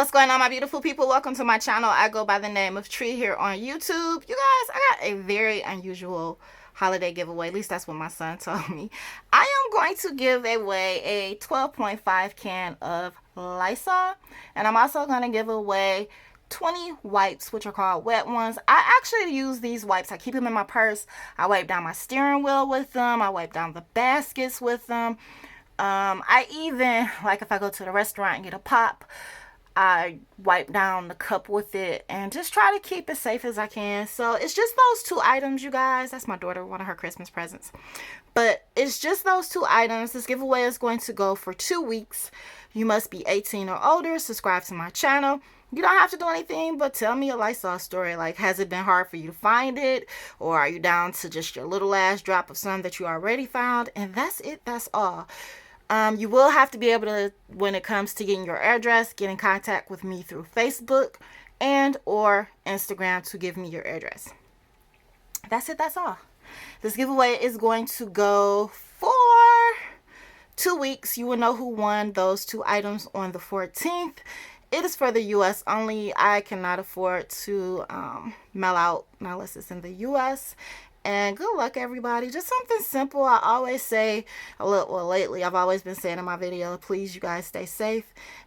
What's going on, my beautiful people? Welcome to my channel. I go by the name of Tree here on YouTube. You guys, I got a very unusual holiday giveaway. At least that's what my son told me. I am going to give away a 12.5 can of Lysol, and I'm also going to give away 20 wipes, which are called wet ones. I actually use these wipes. I keep them in my purse. I wipe down my steering wheel with them. I wipe down the baskets with them. I even, like if I go to the restaurant and get a pop, I wipe down the cup with it and just try to keep it safe as I can. So it's just those two items, you guys. That's my daughter, one of her Christmas presents. But it's just those two items. This giveaway is going to go for 2 weeks. You must be 18 or older. Subscribe to my channel. You don't have to do anything but tell me a Lysol story. Like, has it been hard for you to find it? Or are you down to just your little last drop of some that you already found? And that's it. That's all. You will have to be able to, when it comes to getting your address, get in contact with me through Facebook and or Instagram to give me your address. That's it. That's all. This giveaway is going to go for 2 weeks. You will know who won those two items on the 14th. It is for the U.S. only. I cannot afford to mail out unless it's in the U.S. And good luck, everybody. Just something simple. I always say, well, lately I've always been saying in my video, please, you guys stay safe.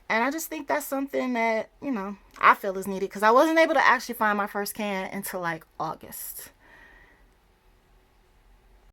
And I just think that's something that, I feel is needed because I wasn't able to actually find my first can until like August.